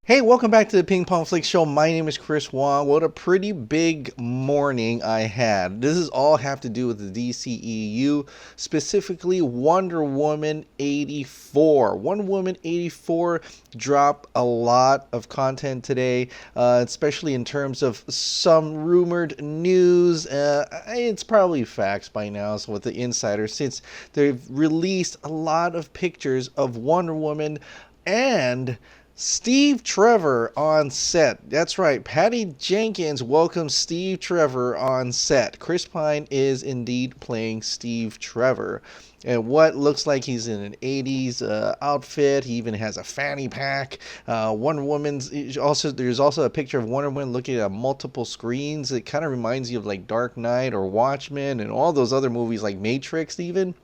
Hey, welcome back to the Ping Pong Flick Show. My name is Chris Wong. What a pretty big morning I had. This is all have to do with the DCEU, specifically Wonder Woman 84. Wonder Woman 84 dropped a lot of content today, especially in terms of some rumored news. It's probably facts by now, so with the insiders, since they've released a lot of pictures of Wonder Woman and Steve Trevor on set. That's right. Patty Jenkins welcomes Steve Trevor on set. Chris Pine is indeed playing Steve Trevor. And what looks like he's in an 80s outfit. He even has a fanny pack. Wonder Woman's also, there's also a picture of Wonder Woman looking at multiple screens. It kind of reminds you of like Dark Knight or Watchmen and all those other movies like Matrix even.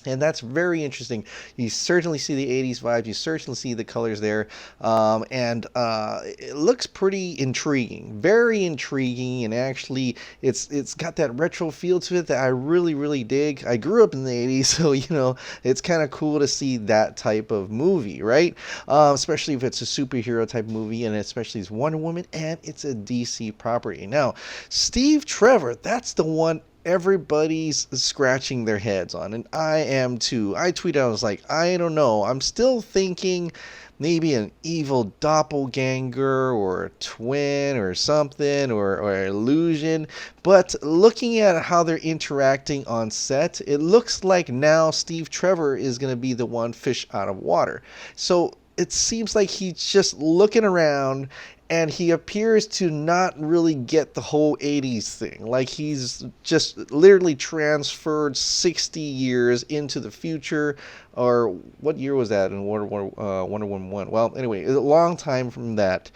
And that's very interesting. You certainly see the 80s vibe. You certainly see the colors there. And it looks pretty intriguing. Very intriguing. And actually, it's got that retro feel to it that I really, really dig. I grew up in the 80s, so, it's kind of cool to see that type of movie, right? Especially if it's a superhero type movie, and especially it's Wonder Woman, and it's a DC property. Now, Steve Trevor, that's the one everybody's scratching their heads on, and I am too. I tweeted, I was like, I don't know. I'm still thinking maybe an evil doppelganger or a twin or something or illusion. But looking at how they're interacting on set, it looks like now Steve Trevor is going to be the one fish out of water. So it seems like he's just looking around, and he appears to not really get the whole 80s thing. Like he's just literally transferred 60 years into the future. Or what year was that in Wonder Woman 1? Well, anyway, a long time from that,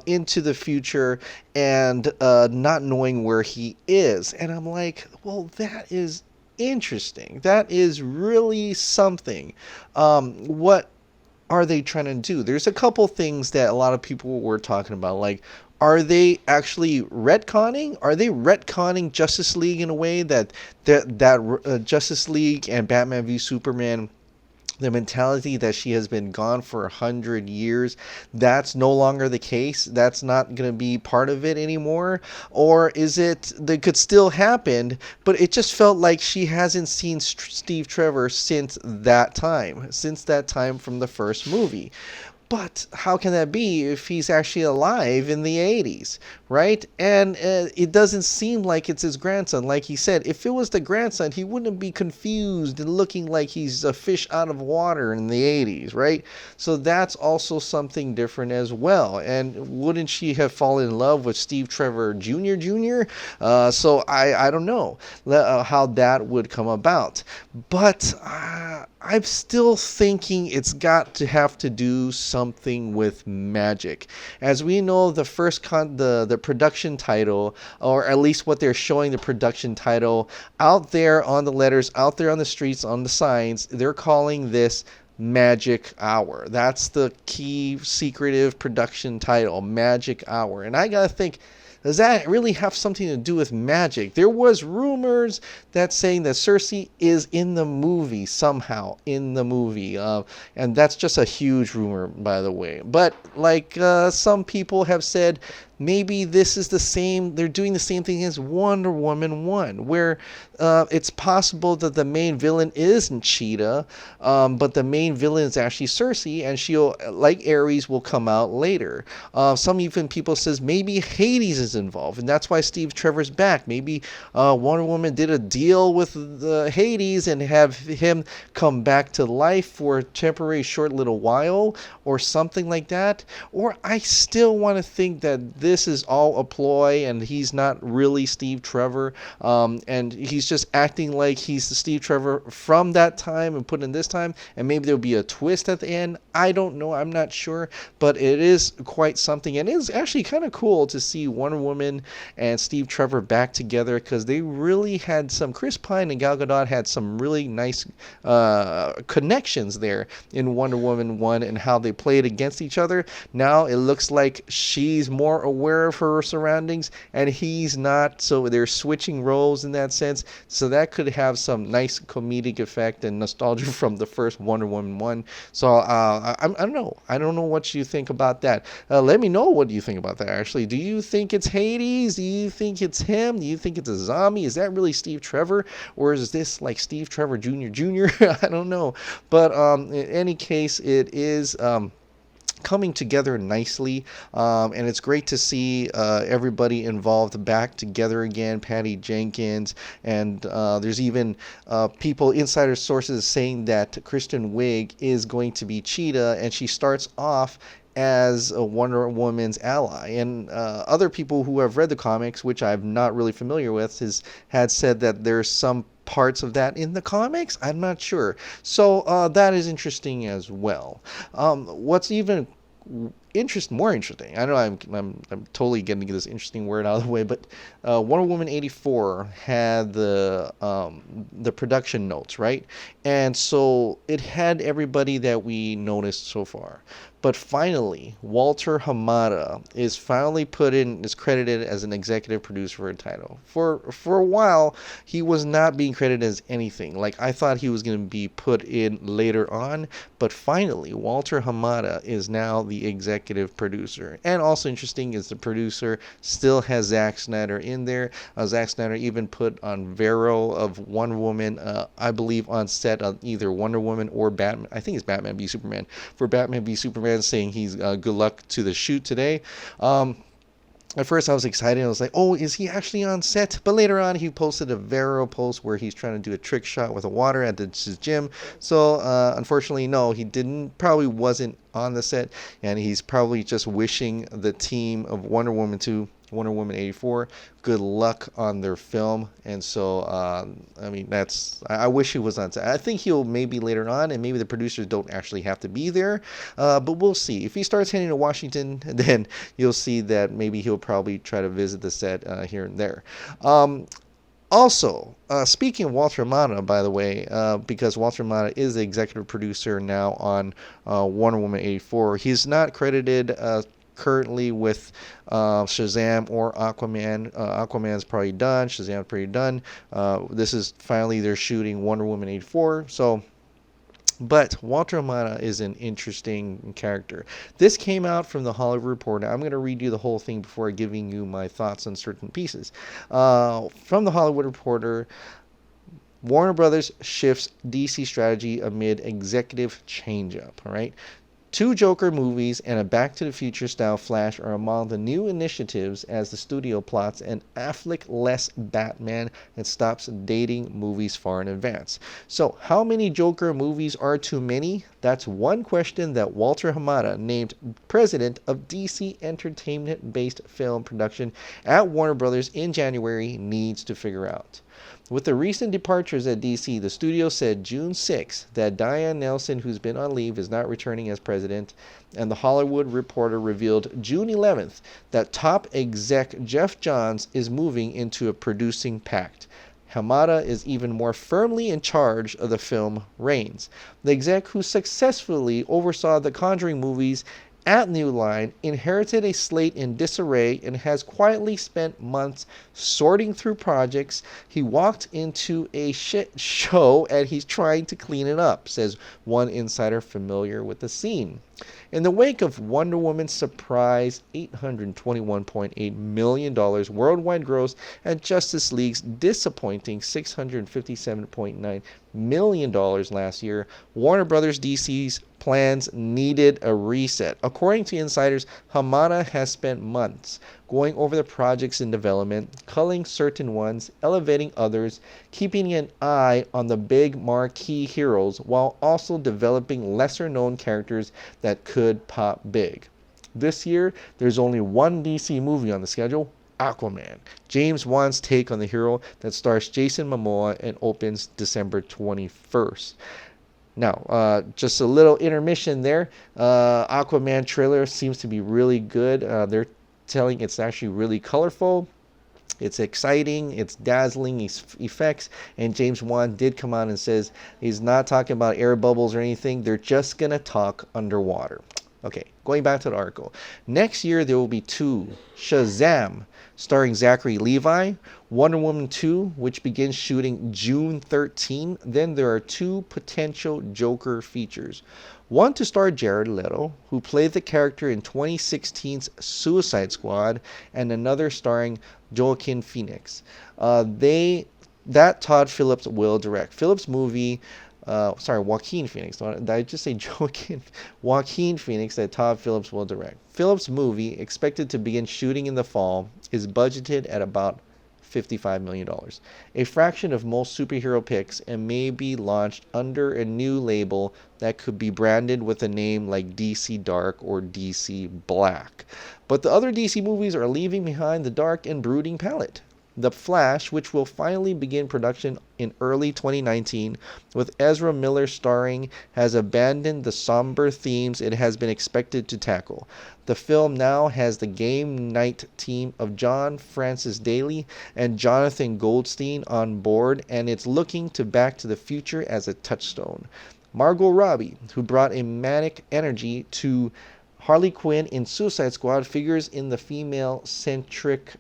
into the future, and not knowing where he is. And I'm like, well, that is interesting. That is really something. What are they trying to do? There's a couple things that a lot of people were talking about, like, are they actually retconning? Are they retconning Justice League in a way that Justice League and Batman v Superman, the mentality that she has been gone for 100 years, that's no longer the case? That's not going to be part of it anymore? Or is it that could still happen, but it just felt like she hasn't seen Steve Trevor since that time from the first movie? But how can that be if he's actually alive in the 80s, right? And it doesn't seem like it's his grandson. Like he said, if it was the grandson, he wouldn't be confused and looking like he's a fish out of water in the 80s, right? So that's also something different as well. And wouldn't she have fallen in love with Steve Trevor Jr.? So I don't know how that would come about. But I'm still thinking it's got to have to do something with magic. As we know, the first the production title, or at least what they're showing the production title out there on the letters, out there on the streets, on the signs, they're calling this Magic Hour. That's the key secretive production title, Magic Hour. And I gotta think, does that really have something to do with magic? There was rumors that saying that Cersei is in the movie somehow, in the movie. And that's just a huge rumor, by the way. But like some people have said, maybe this is the same, they're doing the same thing as Wonder Woman 1, where it's possible that the main villain isn't Cheetah, but the main villain is actually Cersei, and she'll, like Ares, will come out later. Some even people says maybe Hades is involved, and that's why Steve Trevor's back. Maybe Wonder Woman did a deal with Hades and have him come back to life for a temporary short little while, or something like that. Or I still want to think that this is all a ploy and he's not really Steve Trevor, and he's just acting like he's the Steve Trevor from that time and put in this time, and maybe there'll be a twist at the end. I don't know, I'm not sure, but it is quite something, and it's actually kind of cool to see Wonder Woman and Steve Trevor back together, because they really had some, Chris Pine and Gal Gadot had some really nice connections there in Wonder Woman 1 and how they played against each other. Now it looks like she's more aware aware of her surroundings and he's not, so they're switching roles in that sense. So that could have some nice comedic effect and nostalgia from the first Wonder Woman 1. So I don't know. I don't know what you think about that. Let me know what you think about that, actually. Do you think it's Hades? Do you think it's him? Do you think it's a zombie? Is that really Steve Trevor? Or is this like Steve Trevor Jr.? I don't know. But in any case, it is coming together nicely, and it's great to see everybody involved back together again. Patty Jenkins, and there's even people, insider sources, saying that Kristen Wiig is going to be Cheetah, and she starts off as a Wonder Woman's ally. And other people who have read the comics, which I'm not really familiar with, had said that there's some parts of that in the comics. I'm not sure. So that is interesting as well. What's even more interesting, I know I'm totally getting this interesting word out of the way, but Wonder Woman 84 had the production notes, right? And so it had everybody that we noticed so far. But finally, Walter Hamada is credited as an executive producer for a title. For a while, he was not being credited as anything. Like, I thought he was going to be put in later on, but finally, Walter Hamada is now the executive producer. And also interesting is the producer still has Zack Snyder in there. Zack Snyder even put on Vero of Wonder Woman, I believe, on set of either Wonder Woman or Batman. I think it's Batman v Superman. For Batman v Superman, saying he's good luck to the shoot today. At first I was excited. I was like, oh, is he actually on set? But later on he posted a Vero post where he's trying to do a trick shot with a water at his gym. So unfortunately, no, he probably wasn't on the set, and he's probably just wishing the team of Wonder Woman 2, Wonder Woman 84, good luck on their film. And so I mean, I wish he was on set. I think he'll maybe later on, and maybe the producers don't actually have to be there, but we'll see. If he starts heading to Washington, then you'll see that maybe he'll probably try to visit the set here and there. Also, speaking of Walter Hamada, by the way, because Walter Hamada is the executive producer now on Wonder Woman 84, he's not credited currently with Shazam or Aquaman. Aquaman's probably done. Shazam's pretty done. This is finally they're shooting Wonder Woman 84. But Walter Hamada is an interesting character. This came out from the Hollywood Reporter. I'm going to read you the whole thing before giving you my thoughts on certain pieces. From the Hollywood Reporter, Warner Brothers shifts DC strategy amid executive changeup. All right. 2 Joker movies and a Back to the Future style Flash are among the new initiatives as the studio plots an Affleck-less Batman and stops dating movies far in advance. So, how many Joker movies are too many? That's one question that Walter Hamada, named president of DC Entertainment-based film production at Warner Brothers in January, needs to figure out. With the recent departures at DC, the studio said June 6th that Diane Nelson, who's been on leave, is not returning as president, and the Hollywood Reporter revealed June 11th that top exec Jeff Johns is moving into a producing pact. Hamada is even more firmly in charge of the film Reigns. The exec, who successfully oversaw the Conjuring movies at New Line, inherited a slate in disarray and has quietly spent months sorting through projects. He walked into a shit show and he's trying to clean it up, says one insider familiar with the scene. In the wake of Wonder Woman's surprise $821.8 million worldwide gross and Justice League's disappointing $657.9 million last year, Warner Brothers DC's plans needed a reset. According to insiders, Hamada has spent months going over the projects in development, culling certain ones, elevating others, keeping an eye on the big marquee heroes, while also developing lesser-known characters that could pop big. This year, there's only one DC movie on the schedule, Aquaman, James Wan's take on the hero that stars Jason Momoa and opens December 21st. Now, just a little intermission there. Aquaman trailer seems to be really good. They're telling it's actually really colorful. It's exciting. It's dazzling effects. And James Wan did come out and says he's not talking about air bubbles or anything. They're just going to talk underwater. Okay, going back to the article. Next year, there will be two Shazam, starring Zachary Levi, Wonder Woman 2, which begins shooting June 13. Then there are two potential Joker features. One to star Jared Leto, who played the character in 2016's Suicide Squad, and another starring Joaquin Phoenix. That Todd Phillips will direct. Phillips' movie Joaquin Phoenix. Did I just say Joaquin? Joaquin Phoenix that Todd Phillips will direct. Phillips' movie, expected to begin shooting in the fall, is budgeted at about $55 million, a fraction of most superhero picks, and may be launched under a new label that could be branded with a name like DC Dark or DC Black. But the other DC movies are leaving behind the dark and brooding palette. The Flash, which will finally begin production in early 2019, with Ezra Miller starring, has abandoned the somber themes it has been expected to tackle. The film now has the game night team of John Francis Daly and Jonathan Goldstein on board, and it's looking to Back to the Future as a touchstone. Margot Robbie, who brought a manic energy to Harley Quinn in Suicide Squad, figures in the female-centric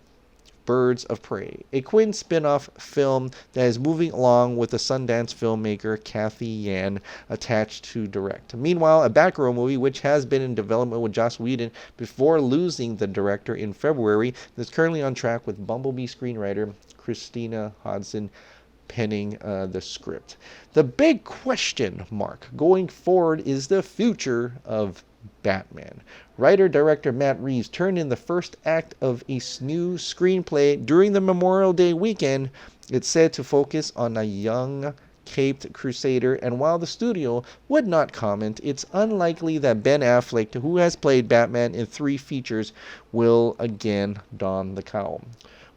Birds of Prey, a Quinn spin-off film that is moving along with the Sundance filmmaker Kathy Yan attached to direct. Meanwhile, a Batgirl movie, which has been in development with Joss Whedon before losing the director in February, is currently on track with Bumblebee screenwriter Christina Hodson penning the script. The big question mark going forward is the future of Batman. Writer-director Matt Reeves turned in the first act of a new screenplay during the Memorial Day weekend. It's said to focus on a young caped crusader, and while the studio would not comment, it's unlikely that Ben Affleck, who has played Batman in 3 features, will again don the cowl.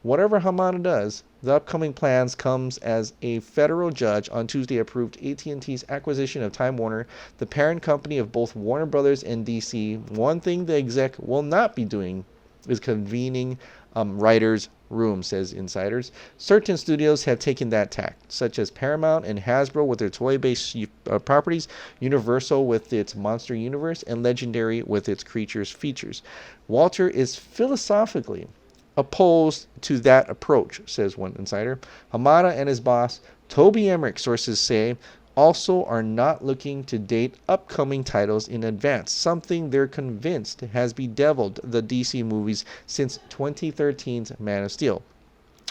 Whatever Hamada does, the upcoming plans comes as a federal judge on Tuesday approved AT&T's acquisition of Time Warner, the parent company of both Warner Brothers and DC. One thing the exec will not be doing is convening writers' rooms, says insiders. Certain studios have taken that tack, such as Paramount and Hasbro with their toy-based properties, Universal with its Monster Universe, and Legendary with its Creatures features. Walter is philosophically opposed to that approach, says one insider. Hamada and his boss, Toby Emmerich, sources say, also are not looking to date upcoming titles in advance, something they're convinced has bedeviled the DC movies since 2013's Man of Steel.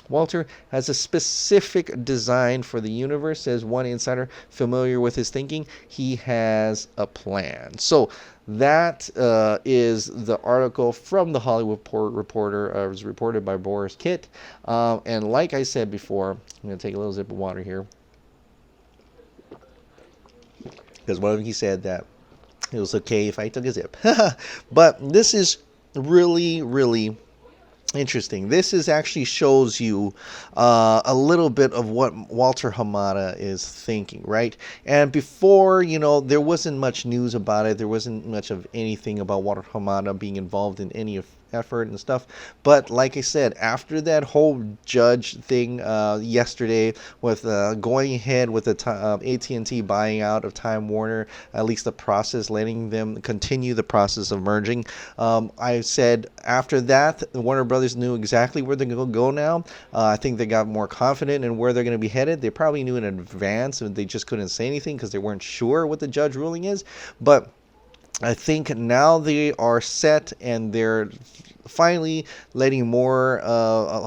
Walter has a specific design for the universe, says one insider familiar with his thinking. He has a plan. So that is the article from the Hollywood Reporter. It was reported by Boris Kitt. And like I said before, I'm going to take a little sip of water here, because one of them, he said that it was okay if I took a sip. But this is really, really interesting. This is actually shows you a little bit of what Walter Hamada is thinking, right? And before, there wasn't much news about it. There wasn't much of anything about Walter Hamada being involved in any effort and stuff. But like I said, after that whole judge thing yesterday with going ahead with the AT&T buying out of Time Warner, at least the process, letting them continue the process of merging, I said after that, Warner Brothers knew exactly where they're going to go now. I think they got more confident in where they're going to be headed. They probably knew in advance, and they just couldn't say anything because they weren't sure what the judge ruling is. But I think now they are set, and they're finally letting more,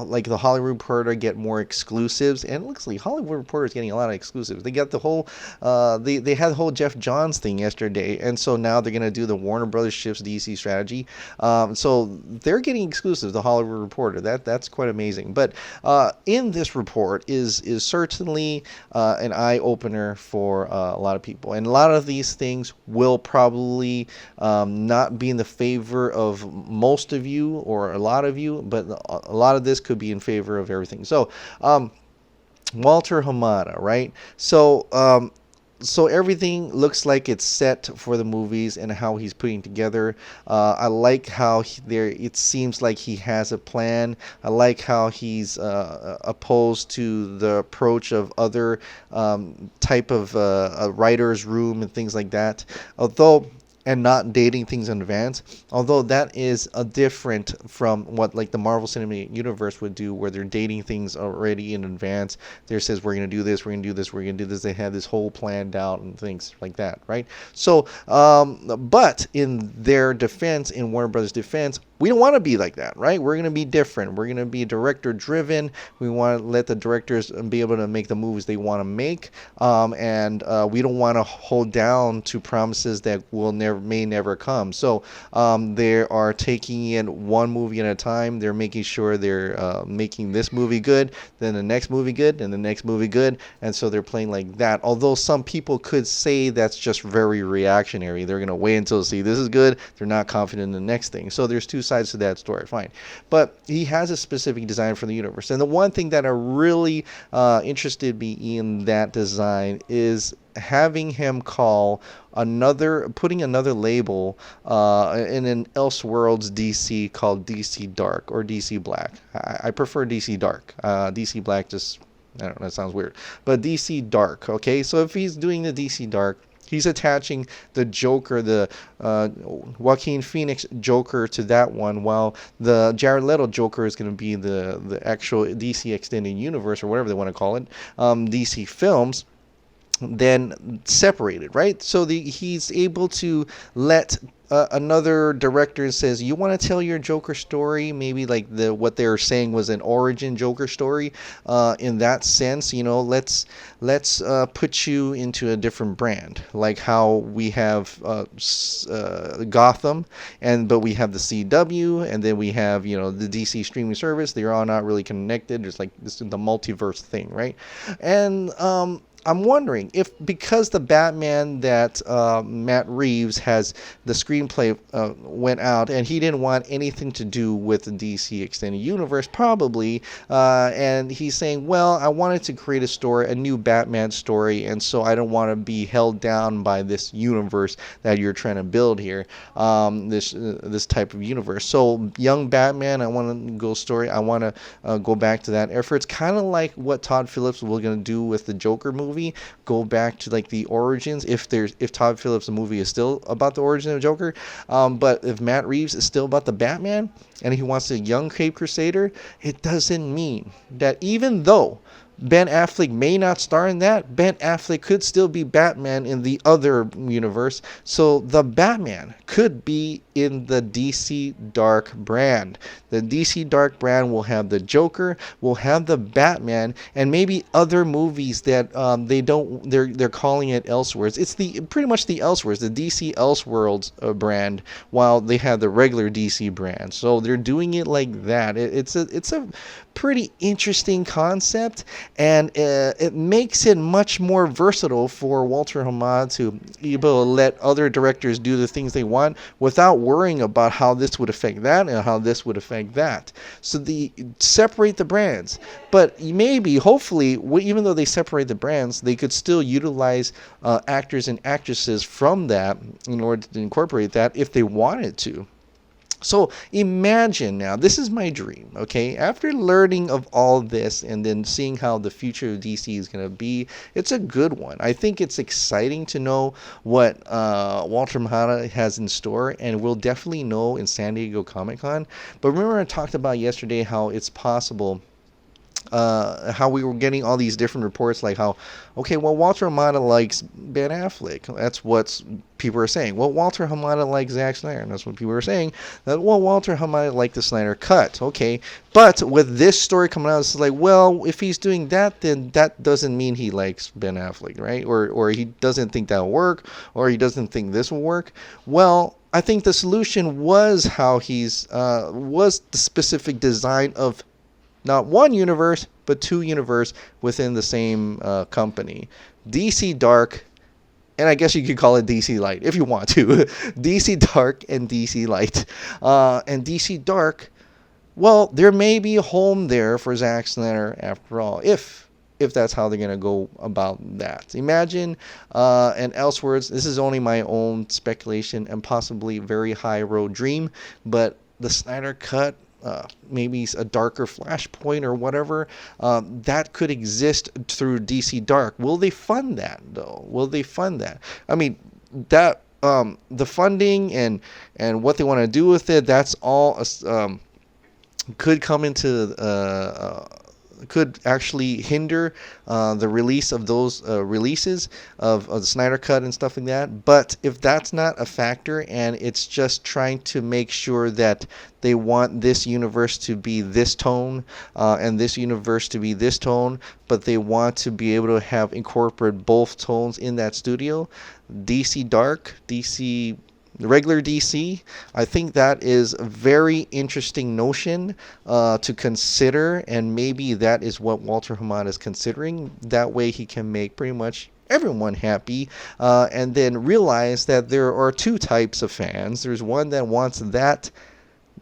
like the Hollywood Reporter, get more exclusives. And it looks like Hollywood Reporter is getting a lot of exclusives. They got the whole, they had the whole Jeff Johns thing yesterday, and so now they're gonna do the Warner Brothers shifts DC strategy. So they're getting exclusives. The Hollywood Reporter. That's quite amazing. But in this report is certainly an eye opener for a lot of people, and a lot of these things will probably not be in the favor of most of you or a lot of you, but a lot of this could be in favor of everything. So Walter Hamada, right? So so everything looks like it's set for the movies and how he's putting together. I like how it seems like he has a plan. I like how he's opposed to the approach of other type of a writer's room and things like that. Although and not dating things in advance, although that is a different from what like the Marvel Cinematic Universe would do, where they're dating things already in advance. There says we're gonna do this, we're gonna do this, we're gonna do this. They have this whole planned out and things like that, right? So, but in their defense, in Warner Brothers' defense, we don't want to be like that, right? We're going to be different. We're going to be director driven. We want to let the directors be able to make the movies they want to make. And we don't want to hold down to promises that may never come. So they are taking in one movie at a time. They're making sure they're making this movie good, then the next movie good, and the next movie good. And so they're playing like that. Although some people could say that's just very reactionary. They're going to wait until see this is good. They're not confident in the next thing. So there's two sides to that story, fine. But he has a specific design for the universe. And the one thing that I really interested me in that design is having him putting another label in an Elseworlds DC called DC Dark or DC Black. I prefer DC Dark. DC Black just, I don't know, that sounds weird. But DC Dark, okay? So if he's doing the DC Dark, he's attaching the Joker, the Joaquin Phoenix Joker to that one, while the Jared Leto Joker is going to be the actual DC Extended Universe, or whatever they want to call it, DC films, then separated, right? So he's able to let another director says, you want to tell your Joker story, maybe like what they were saying was an origin Joker story, in that sense, let's put you into a different brand, like how we have Gotham, but we have the CW, and then we have the DC streaming service. They're all not really connected. There's like this the multiverse thing, right? And I'm wondering if, because the Batman that Matt Reeves has, the screenplay went out, and he didn't want anything to do with the DC Extended Universe, probably, and he's saying, well, I wanted to create a story, a new Batman story, and so I don't want to be held down by this universe that you're trying to build here, this type of universe. So young Batman, I want to go story, I want to go back to that effort. It's kind of like what Todd Phillips was going to do with the Joker movie. Go back to like the origins, if Todd Phillips' movie is still about the origin of Joker, but if Matt Reeves is still about the Batman and he wants a young Cape Crusader, it doesn't mean that even though Ben Affleck may not star in that, Ben Affleck could still be Batman in the other universe. So the Batman could be in the DC Dark brand. The DC Dark brand will have the Joker, will have the Batman, and maybe other movies that they're calling it Elseworlds. It's pretty much the Elseworlds, the DC Elseworlds brand, while they have the regular DC brand. So they're doing it like that. It's a pretty interesting concept, and it makes it much more versatile for Walter Hamada to be able to let other directors do the things they want without worrying about how this would affect that and how this would affect that. So they separate the brands, but maybe, hopefully, even though they separate the brands, they could still utilize actors and actresses from that in order to incorporate that if they wanted to. So imagine now, this is my dream, okay? After learning of all this and then seeing how the future of DC is going to be, it's a good one. I think it's exciting to know what Walter Hamada has in store, and we'll definitely know in San Diego Comic-Con. But remember I talked about yesterday how it's possible, how we were getting all these different reports, like how, okay, well, Walter Hamada likes Ben Affleck. That's what people are saying. Well, Walter Hamada likes Zack Snyder. And that's what people are saying. That, well, Walter Hamada liked the Snyder Cut. Okay, but with this story coming out, it's like, well, if he's doing that, then that doesn't mean he likes Ben Affleck, right? Or he doesn't think that'll work, or he doesn't think this will work. Well, I think the solution was how was the specific design of not one universe, but two universe within the same company. DC Dark, and I guess you could call it DC Light if you want to. DC Dark and DC Light. And DC Dark, well, there may be a home there for Zack Snyder after all, if that's how they're going to go about that. Imagine, and Elseworlds, this is only my own speculation and possibly very high road dream, but the Snyder Cut, maybe a darker Flashpoint or whatever, that could exist through DC Dark. Will they fund that, though? Will they fund that? I mean, that the funding and what they want to do with it, that's all could come into could actually hinder the release of those releases of the Snyder Cut and stuff like that. But if that's not a factor and it's just trying to make sure that they want this universe to be this tone and this universe to be this tone, but they want to be able to have incorporate both tones in that studio, DC Dark, DC the regular DC, I think that is a very interesting notion to consider, and maybe that is what Walter Hamada is considering. That way he can make pretty much everyone happy, and then realize that there are two types of fans. There's one that wants that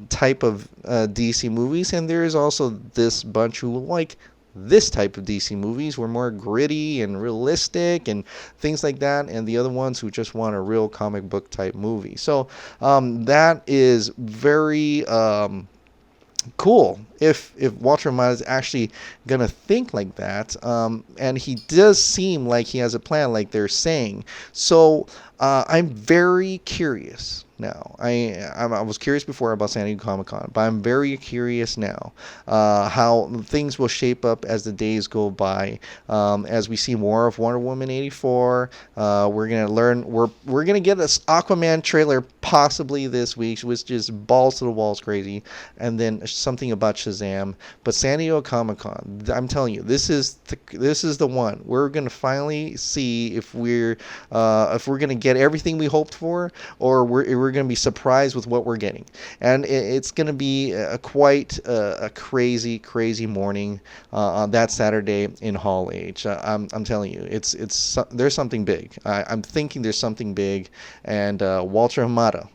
type of DC movies, and there is also this bunch who like this type of DC movies were more gritty and realistic and things like that, and the other ones who just want a real comic book type movie. So that is very cool if Walter Hamada is actually gonna think like that, and he does seem like he has a plan, like they're saying. So I'm very curious now. I was curious before about San Diego Comic-Con, but I'm very curious now how things will shape up as the days go by. As we see more of Wonder Woman 84, we're gonna learn. We're gonna get this Aquaman trailer possibly this week, which is balls to the walls crazy, and then something about Shazam. But San Diego Comic-Con, I'm telling you, this is the one. We're gonna finally see if we're gonna get everything we hoped for, or we're going to be surprised with what we're getting. And it's going to be quite a crazy morning on that Saturday in Hall H. I'm telling you, there's something big. I'm thinking there's something big, and Walter Hamada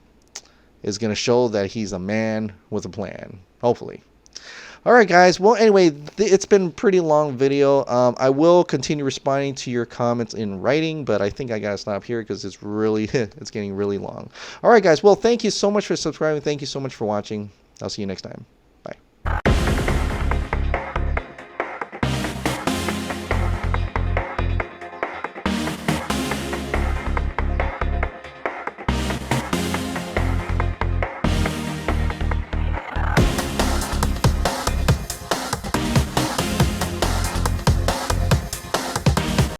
is going to show that he's a man with a plan, hopefully. All right, guys. Well, anyway, it's been a pretty long video. I will continue responding to your comments in writing, but I think I got to stop here because it's getting really long. All right, guys. Well, thank you so much for subscribing. Thank you so much for watching. I'll see you next time.